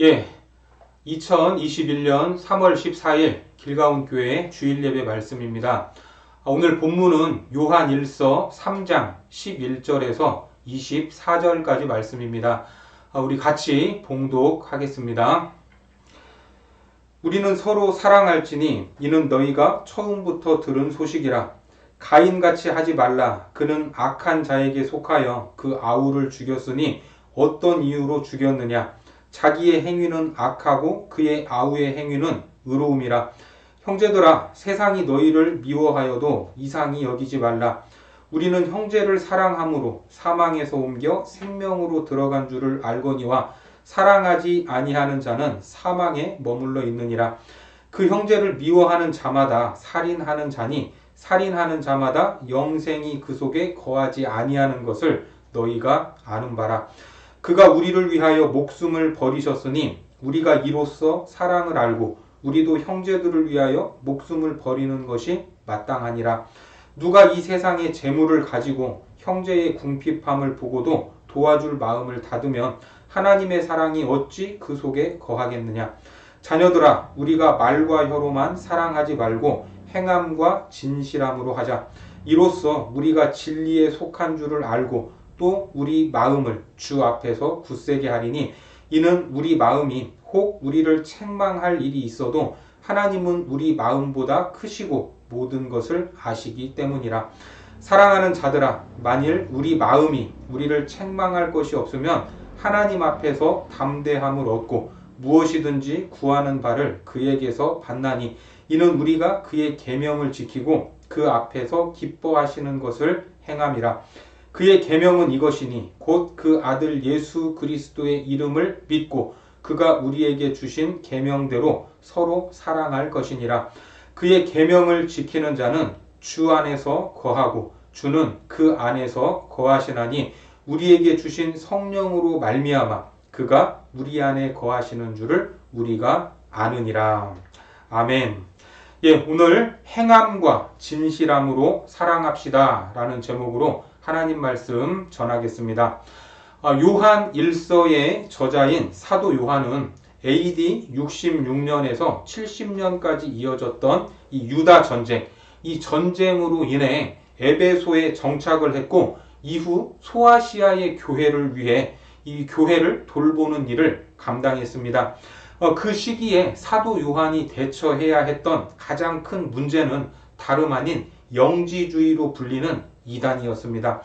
예, 2021년 3월 14일 길가온교회 주일예배 말씀입니다. 오늘 본문은 요한 1서 3장 11절에서 24절까지 말씀입니다. 우리 같이 봉독하겠습니다. 우리는 서로 사랑할지니 이는 너희가 처음부터 들은 소식이라. 가인같이 하지 말라. 그는 악한 자에게 속하여 그 아우를 죽였으니 어떤 이유로 죽였느냐? 자기의 행위는 악하고 그의 아우의 행위는 의로움이라. 형제들아, 세상이 너희를 미워하여도 이상히 여기지 말라. 우리는 형제를 사랑함으로 사망에서 옮겨 생명으로 들어간 줄을 알거니와 사랑하지 아니하는 자는 사망에 머물러 있느니라. 그 형제를 미워하는 자마다 살인하는 자니 살인하는 자마다 영생이 그 속에 거하지 아니하는 것을 너희가 아는 바라. 그가 우리를 위하여 목숨을 버리셨으니 우리가 이로써 사랑을 알고 우리도 형제들을 위하여 목숨을 버리는 것이 마땅하니라. 누가 이 세상의 재물을 가지고 형제의 궁핍함을 보고도 도와줄 마음을 닫으면 하나님의 사랑이 어찌 그 속에 거하겠느냐. 자녀들아, 우리가 말과 혀로만 사랑하지 말고 행함과 진실함으로 하자. 이로써 우리가 진리에 속한 줄을 알고 또 우리 마음을 주 앞에서 굳세게 하리니 이는 우리 마음이 혹 우리를 책망할 일이 있어도 하나님은 우리 마음보다 크시고 모든 것을 아시기 때문이라. 사랑하는 자들아, 만일 우리 마음이 우리를 책망할 것이 없으면 하나님 앞에서 담대함을 얻고 무엇이든지 구하는 바를 그에게서 받나니 이는 우리가 그의 계명을 지키고 그 앞에서 기뻐하시는 것을 행함이라. 그의 계명은 이것이니 곧 그 아들 예수 그리스도의 이름을 믿고 그가 우리에게 주신 계명대로 서로 사랑할 것이니라. 그의 계명을 지키는 자는 주 안에서 거하고 주는 그 안에서 거하시나니 우리에게 주신 성령으로 말미암아 그가 우리 안에 거하시는 줄을 우리가 아느니라. 아멘. 오늘 행함과 진실함으로 사랑합시다 라는 제목으로 하나님 말씀 전하겠습니다. 요한 1서의 저자인 사도 요한은 AD 66년에서 70년까지 이어졌던 이 유다 전쟁, 이 전쟁으로 인해 에베소에 정착을 했고 이후 소아시아의 교회를 위해 이 교회를 돌보는 일을 감당했습니다. 그 시기에 사도 요한이 대처해야 했던 가장 큰 문제는 다름 아닌 영지주의로 불리는 이단이었습니다.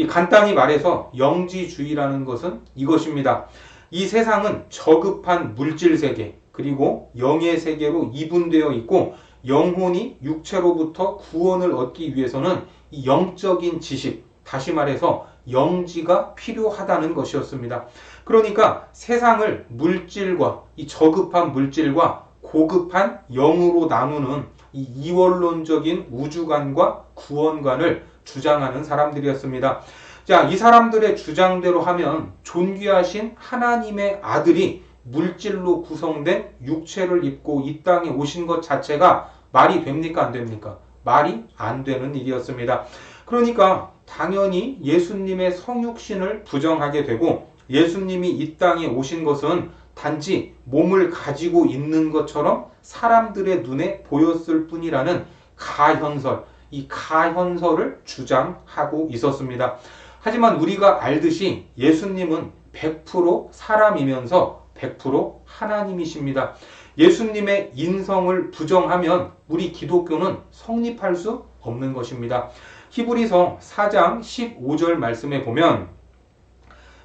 간단히 말해서 영지주의라는 것은 이것입니다. 이 세상은 저급한 물질 세계 그리고 영의 세계로 이분되어 있고 영혼이 육체로부터 구원을 얻기 위해서는 이 영적인 지식, 다시 말해서 영지가 필요하다는 것이었습니다. 그러니까 세상을 물질과 이 저급한 물질과 고급한 영으로 나누는 이 이원론적인 우주관과 구원관을 주장하는 사람들이었습니다. 자, 이 사람들의 주장대로 하면 존귀하신 하나님의 아들이 물질로 구성된 육체를 입고 이 땅에 오신 것 자체가 말이 됩니까? 안 됩니까? 말이 안 되는 일이었습니다. 그러니까 당연히 예수님의 성육신을 부정하게 되고 예수님이 이 땅에 오신 것은 단지 몸을 가지고 있는 것처럼 사람들의 눈에 보였을 뿐이라는 가현설, 이 가현설을 주장하고 있었습니다. 하지만 우리가 알듯이 예수님은 100% 사람이면서 100% 하나님이십니다. 예수님의 인성을 부정하면 우리 기독교는 성립할 수 없는 것입니다. 히브리서 4장 15절 말씀에 보면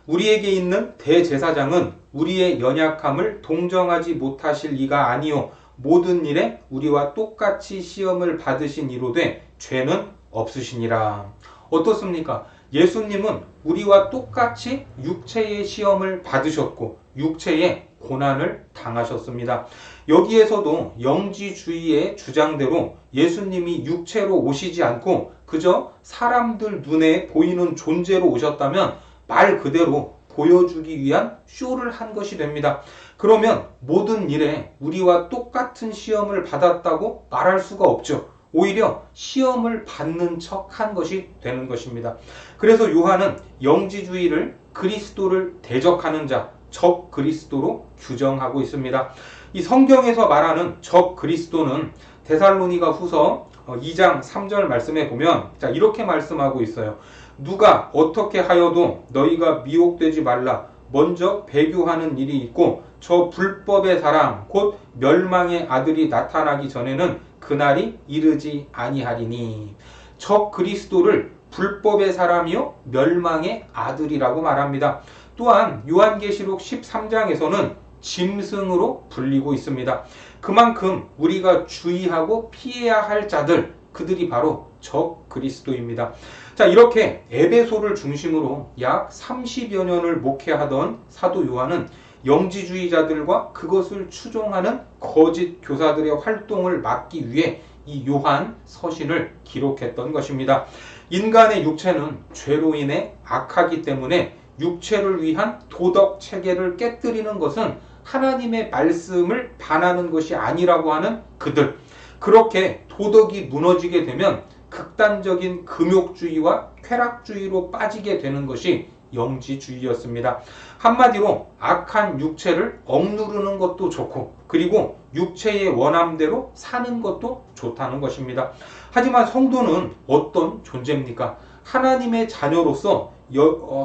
우리에게 있는 대제사장은 우리의 연약함을 동정하지 못하실 이가 아니요 모든 일에 우리와 똑같이 시험을 받으신 이로되 죄는 없으시니라. 어떻습니까? 예수님은 우리와 똑같이 육체의 시험을 받으셨고 육체의 고난을 당하셨습니다. 여기에서도 영지주의의 주장대로 예수님이 육체로 오시지 않고 그저 사람들 눈에 보이는 존재로 오셨다면 말 그대로 보여주기 위한 쇼를 한 것이 됩니다. 그러면 모든 일에 우리와 똑같은 시험을 받았다고 말할 수가 없죠. 오히려 시험을 받는 척 한 것이 되는 것입니다. 그래서 요한은 영지주의를 그리스도를 대적하는 자, 적 그리스도로 규정하고 있습니다. 이 성경에서 말하는 적 그리스도는 데살로니가 후서 2장 3절 말씀에 보면 자, 이렇게 말씀하고 있어요. 누가 어떻게 하여도 너희가 미혹되지 말라. 먼저 배교하는 일이 있고 저 불법의 사람 곧 멸망의 아들이 나타나기 전에는 그날이 이르지 아니하리니. 적 그리스도를 불법의 사람이요 멸망의 아들이라고 말합니다. 또한 요한계시록 13장에서는 짐승으로 불리고 있습니다. 그만큼 우리가 주의하고 피해야 할 자들, 그들이 바로 적 그리스도입니다. 자, 이렇게 에베소를 중심으로 약 30여 년을 목회하던 사도 요한은 영지주의자들과 그것을 추종하는 거짓 교사들의 활동을 막기 위해 이 요한 서신을 기록했던 것입니다. 인간의 육체는 죄로 인해 악하기 때문에 육체를 위한 도덕 체계를 깨뜨리는 것은 하나님의 말씀을 반하는 것이 아니라고 하는 그들. 그렇게 도덕이 무너지게 되면 극단적인 금욕주의와 쾌락주의로 빠지게 되는 것이 영지주의였습니다. 한마디로 악한 육체를 억누르는 것도 좋고 그리고 육체의 원함대로 사는 것도 좋다는 것입니다. 하지만 성도는 어떤 존재입니까? 하나님의 자녀로서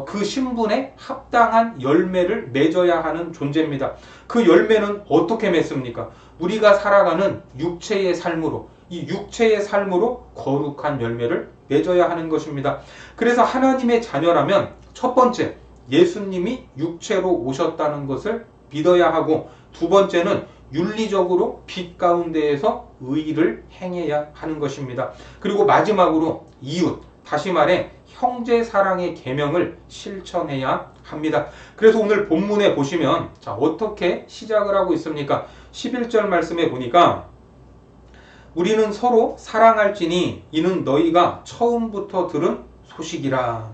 그 신분에 합당한 열매를 맺어야 하는 존재입니다. 그 열매는 어떻게 맺습니까? 우리가 살아가는 육체의 삶으로, 이 육체의 삶으로 거룩한 열매를 맺어야 하는 것입니다. 그래서 하나님의 자녀라면 첫 번째, 예수님이 육체로 오셨다는 것을 믿어야 하고, 두 번째는 윤리적으로 빛 가운데에서 의를 행해야 하는 것입니다. 그리고 마지막으로 이웃, 다시 말해 형제 사랑의 계명을 실천해야 합니다. 그래서 오늘 본문에 보시면 자, 어떻게 시작을 하고 있습니까? 11절 말씀에 보니까 우리는 서로 사랑할지니 이는 너희가 처음부터 들은 소식이라.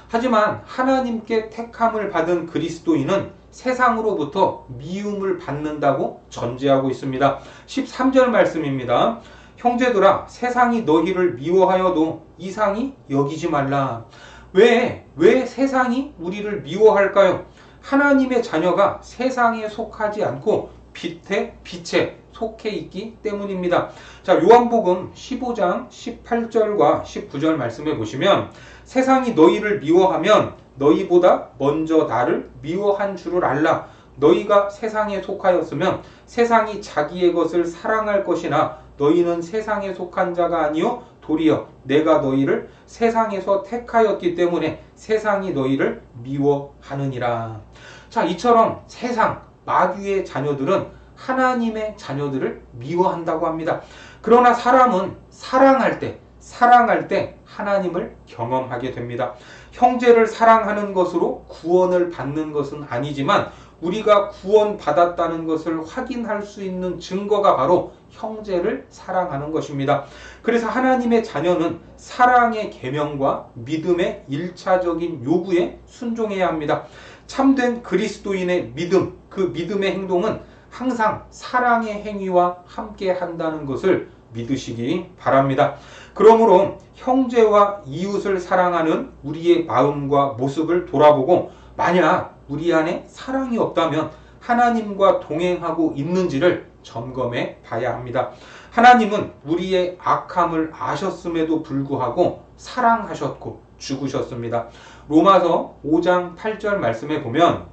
하지만 하나님께 택함을 받은 그리스도인은 세상으로부터 미움을 받는다고 전제하고 있습니다. 13절 말씀입니다. 형제들아, 세상이 너희를 미워하여도 이상히 여기지 말라. 왜 세상이 우리를 미워할까요? 하나님의 자녀가 세상에 속하지 않고 빛에 속해 있기 때문입니다. 자, 요한복음 15장 18절과 19절 말씀해 보시면 세상이 너희를 미워하면 너희보다 먼저 나를 미워한 줄을 알라. 너희가 세상에 속하였으면 세상이 자기의 것을 사랑할 것이나 너희는 세상에 속한 자가 아니요 도리어 내가 너희를 세상에서 택하였기 때문에 세상이 너희를 미워하느니라. 자, 이처럼 세상 마귀의 자녀들은 하나님의 자녀들을 미워한다고 합니다. 그러나 사람은 사랑할 때 하나님을 경험하게 됩니다. 형제를 사랑하는 것으로 구원을 받는 것은 아니지만 우리가 구원받았다는 것을 확인할 수 있는 증거가 바로 형제를 사랑하는 것입니다. 그래서 하나님의 자녀는 사랑의 계명과 믿음의 1차적인 요구에 순종해야 합니다. 참된 그리스도인의 믿음, 그 믿음의 행동은 항상 사랑의 행위와 함께 한다는 것을 믿으시기 바랍니다. 그러므로 형제와 이웃을 사랑하는 우리의 마음과 모습을 돌아보고 만약 우리 안에 사랑이 없다면 하나님과 동행하고 있는지를 점검해 봐야 합니다. 하나님은 우리의 악함을 아셨음에도 불구하고 사랑하셨고 죽으셨습니다. 로마서 5장 8절 말씀에 보면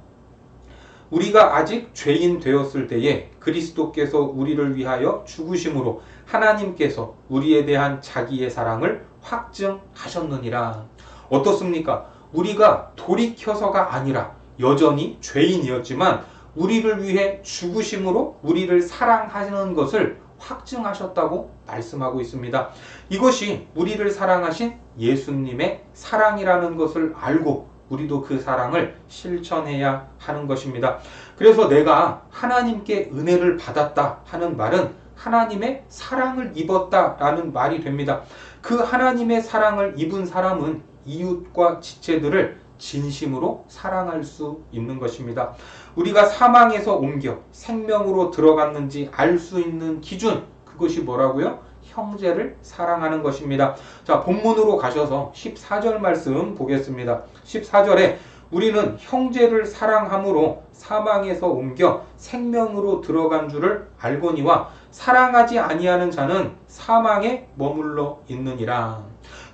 우리가 아직 죄인 되었을 때에 그리스도께서 우리를 위하여 죽으심으로 하나님께서 우리에 대한 자기의 사랑을 확증하셨느니라. 어떻습니까? 우리가 돌이켜서가 아니라 여전히 죄인이었지만 우리를 위해 죽으심으로 우리를 사랑하시는 것을 확증하셨다고 말씀하고 있습니다. 이것이 우리를 사랑하신 예수님의 사랑이라는 것을 알고 우리도 그 사랑을 실천해야 하는 것입니다. 그래서 내가 하나님께 은혜를 받았다 하는 말은 하나님의 사랑을 입었다라는 말이 됩니다. 그 하나님의 사랑을 입은 사람은 이웃과 지체들을 진심으로 사랑할 수 있는 것입니다. 우리가 사망에서 옮겨 생명으로 들어갔는지 알 수 있는 기준, 그것이 뭐라고요? 형제를 사랑하는 것입니다. 자, 본문으로 가셔서 14절 말씀 보겠습니다. 14절에 우리는 형제를 사랑함으로 사망에서 옮겨 생명으로 들어간 줄을 알거니와 사랑하지 아니하는 자는 사망에 머물러 있느니라.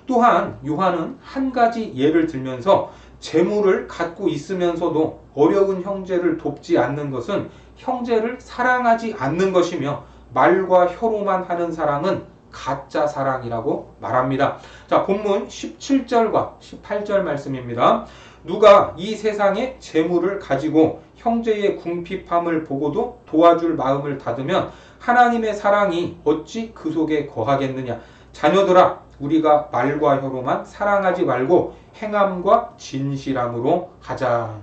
또한 요한은 한 가지 예를 들면서 재물을 갖고 있으면서도 어려운 형제를 돕지 않는 것은 형제를 사랑하지 않는 것이며 말과 혀로만 하는 사랑은 가짜 사랑이라고 말합니다. 자, 본문 17절과 18절 말씀입니다. 누가 이 세상의 재물을 가지고 형제의 궁핍함을 보고도 도와줄 마음을 닫으면 하나님의 사랑이 어찌 그 속에 거하겠느냐. 자녀들아, 우리가 말과 혀로만 사랑하지 말고 행함과 진실함으로 하자.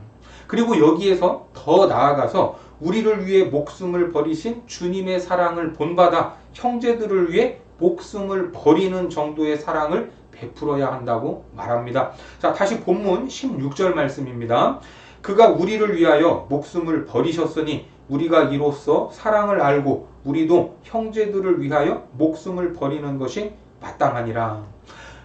그리고 여기에서 더 나아가서 우리를 위해 목숨을 버리신 주님의 사랑을 본받아 형제들을 위해 목숨을 버리는 정도의 사랑을 베풀어야 한다고 말합니다. 자, 다시 본문 16절 말씀입니다. 그가 우리를 위하여 목숨을 버리셨으니 우리가 이로써 사랑을 알고 우리도 형제들을 위하여 목숨을 버리는 것이 마땅하니라.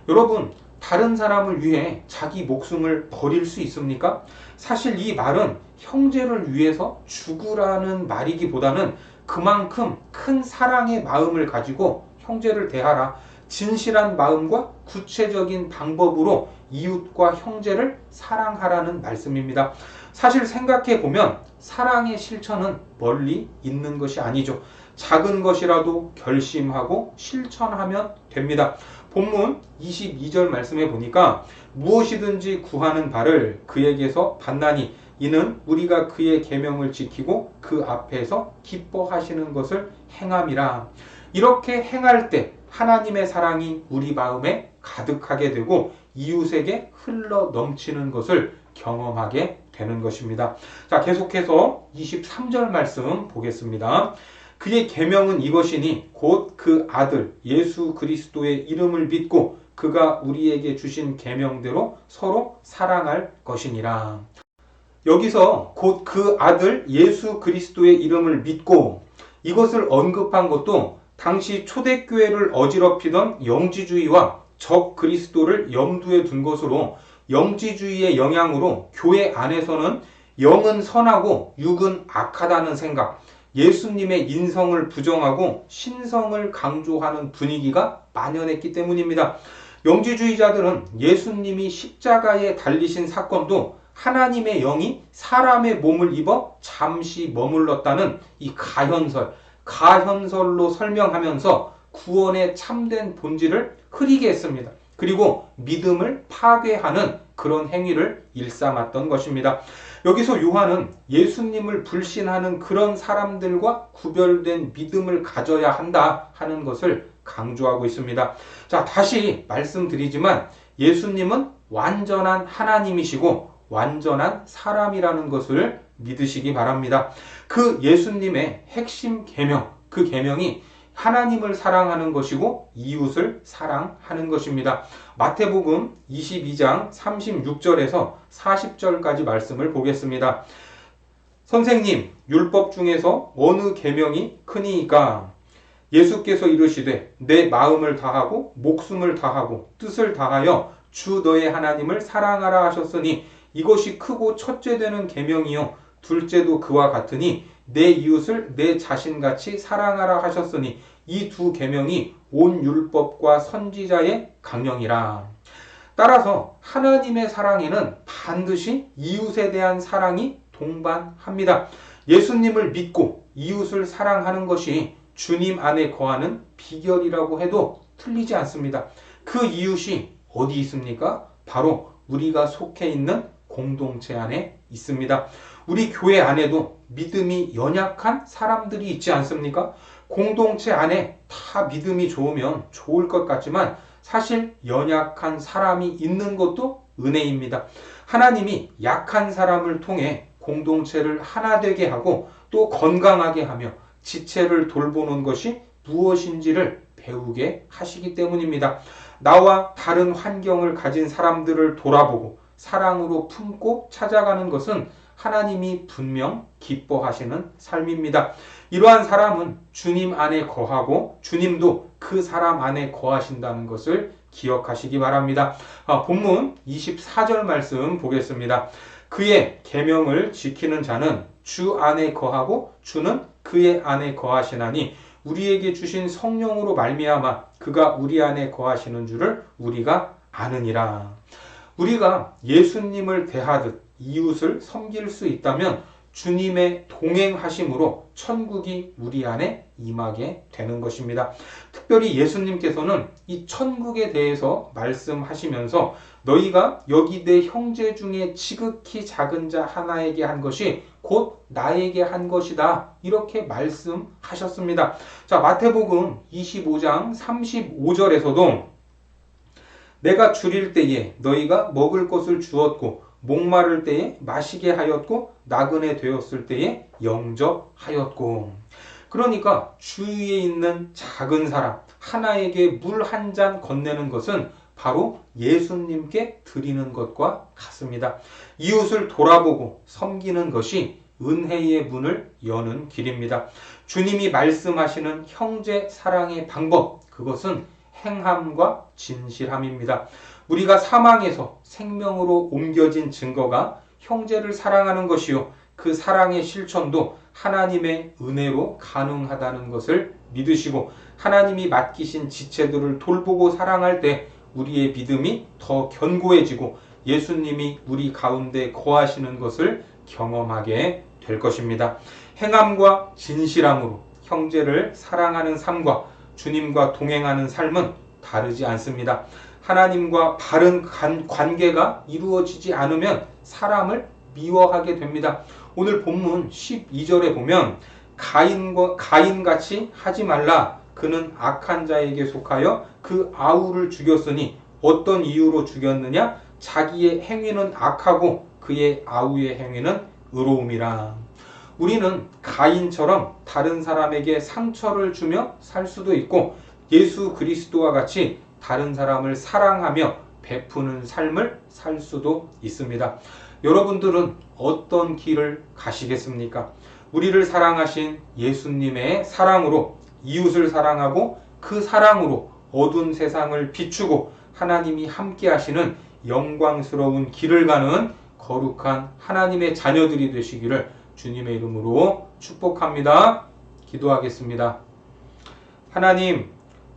여러분, 다른 사람을 위해 자기 목숨을 버릴 수 있습니까? 사실 이 말은 형제를 위해서 죽으라는 말이기보다는 그만큼 큰 사랑의 마음을 가지고 형제를 대하라. 진실한 마음과 구체적인 방법으로 이웃과 형제를 사랑하라는 말씀입니다. 사실 생각해 보면 사랑의 실천은 멀리 있는 것이 아니죠. 작은 것이라도 결심하고 실천하면 됩니다. 본문 22절 말씀해 보니까 무엇이든지 구하는 바를 그에게서 받나니 이는 우리가 그의 계명을 지키고 그 앞에서 기뻐하시는 것을 행함이라. 이렇게 행할 때 하나님의 사랑이 우리 마음에 가득하게 되고 이웃에게 흘러 넘치는 것을 경험하게 되는 것입니다. 자, 계속해서 23절 말씀 보겠습니다. 그의 계명은 이것이니 곧 그 아들 예수 그리스도의 이름을 믿고 그가 우리에게 주신 계명대로 서로 사랑할 것이니라. 여기서 곧 그 아들 예수 그리스도의 이름을 믿고 이것을 언급한 것도 당시 초대교회를 어지럽히던 영지주의와 적 그리스도를 염두에 둔 것으로 영지주의의 영향으로 교회 안에서는 영은 선하고 육은 악하다는 생각, 예수님의 인성을 부정하고 신성을 강조하는 분위기가 만연했기 때문입니다. 영지주의자들은 예수님이 십자가에 달리신 사건도 하나님의 영이 사람의 몸을 입어 잠시 머물렀다는 이 가현설로 설명하면서 구원의 참된 본질을 흐리게 했습니다. 그리고 믿음을 파괴하는 그런 행위를 일삼았던 것입니다. 여기서 요한은 예수님을 불신하는 그런 사람들과 구별된 믿음을 가져야 한다 하는 것을 강조하고 있습니다. 자, 다시 말씀드리지만 예수님은 완전한 하나님이시고 완전한 사람이라는 것을 믿으시기 바랍니다. 그 예수님의 핵심 계명, 그 계명이 하나님을 사랑하는 것이고 이웃을 사랑하는 것입니다. 마태복음 22장 36절에서 40절까지 말씀을 보겠습니다. 선생님, 율법 중에서 어느 계명이 크니이까? 예수께서 이르시되 내 마음을 다하고 목숨을 다하고 뜻을 다하여 주 너의 하나님을 사랑하라 하셨으니 이것이 크고 첫째 되는 계명이요 둘째도 그와 같으니 내 이웃을 내 자신같이 사랑하라 하셨으니 이 두 계명이 온 율법과 선지자의 강령이라. 따라서 하나님의 사랑에는 반드시 이웃에 대한 사랑이 동반합니다. 예수님을 믿고 이웃을 사랑하는 것이 주님 안에 거하는 비결이라고 해도 틀리지 않습니다. 그 이웃이 어디 있습니까? 바로 우리가 속해 있는 공동체 안에 있습니다. 우리 교회 안에도 믿음이 연약한 사람들이 있지 않습니까? 공동체 안에 다 믿음이 좋으면 좋을 것 같지만 사실 연약한 사람이 있는 것도 은혜입니다. 하나님이 약한 사람을 통해 공동체를 하나 되게 하고 또 건강하게 하며 지체를 돌보는 것이 무엇인지를 배우게 하시기 때문입니다. 나와 다른 환경을 가진 사람들을 돌아보고 사랑으로 품고 찾아가는 것은 하나님이 분명 기뻐하시는 삶입니다. 이러한 사람은 주님 안에 거하고 주님도 그 사람 안에 거하신다는 것을 기억하시기 바랍니다. 본문 24절 말씀 보겠습니다. 그의 계명을 지키는 자는 주 안에 거하고 주는 그의 안에 거하시나니 우리에게 주신 성령으로 말미암아 그가 우리 안에 거하시는 줄을 우리가 아느니라. 우리가 예수님을 대하듯 이웃을 섬길 수 있다면 주님의 동행하심으로 천국이 우리 안에 임하게 되는 것입니다. 특별히 예수님께서는 이 천국에 대해서 말씀하시면서 너희가 여기 내 형제 중에 지극히 작은 자 하나에게 한 것이 곧 나에게 한 것이다. 이렇게 말씀하셨습니다. 자, 마태복음 25장 35절에서도 내가 줄일 때에 너희가 먹을 것을 주었고 목마를 때에 마시게 하였고 나그네 되었을 때에 영접하였고. 그러니까 주위에 있는 작은 사람 하나에게 물 한 잔 건네는 것은 바로 예수님께 드리는 것과 같습니다. 이웃을 돌아보고 섬기는 것이 은혜의 문을 여는 길입니다. 주님이 말씀하시는 형제 사랑의 방법, 그것은 행함과 진실함입니다. 우리가 사망에서 생명으로 옮겨진 증거가 형제를 사랑하는 것이요, 그 사랑의 실천도 하나님의 은혜로 가능하다는 것을 믿으시고 하나님이 맡기신 지체들을 돌보고 사랑할 때 우리의 믿음이 더 견고해지고 예수님이 우리 가운데 거하시는 것을 경험하게 될 것입니다. 행함과 진실함으로 형제를 사랑하는 삶과 주님과 동행하는 삶은 다르지 않습니다. 하나님과 바른 관계가 이루어지지 않으면 사람을 미워하게 됩니다. 오늘 본문 12절에 보면 가인같이 하지 말라. 그는 악한 자에게 속하여 그 아우를 죽였으니 어떤 이유로 죽였느냐? 자기의 행위는 악하고 그의 아우의 행위는 의로움이라. 우리는 가인처럼 다른 사람에게 상처를 주며 살 수도 있고 예수 그리스도와 같이 다른 사람을 사랑하며 베푸는 삶을 살 수도 있습니다. 여러분들은 어떤 길을 가시겠습니까? 우리를 사랑하신 예수님의 사랑으로 이웃을 사랑하고 그 사랑으로 어두운 세상을 비추고 하나님이 함께 하시는 영광스러운 길을 가는 거룩한 하나님의 자녀들이 되시기를 주님의 이름으로 축복합니다. 기도하겠습니다. 하나님,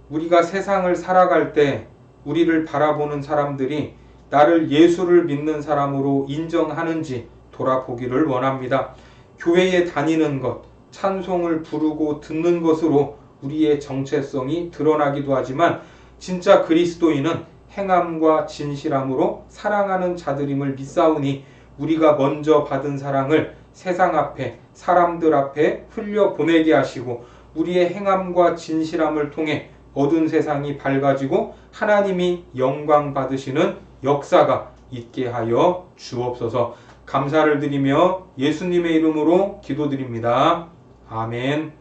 우리가 세상을 살아갈 때 우리를 바라보는 사람들이 나를 예수를 믿는 사람으로 인정하는지 돌아보기를 원합니다. 교회에 다니는 것, 찬송을 부르고 듣는 것으로 우리의 정체성이 드러나기도 하지만 진짜 그리스도인은 행함과 진실함으로 사랑하는 자들임을 믿사오니 우리가 먼저 받은 사랑을 세상 앞에 사람들 앞에 흘려보내게 하시고 우리의 행함과 진실함을 통해 어두운 세상이 밝아지고 하나님이 영광 받으시는 역사가 있게 하여 주옵소서. 감사를 드리며 예수님의 이름으로 기도드립니다. 아멘.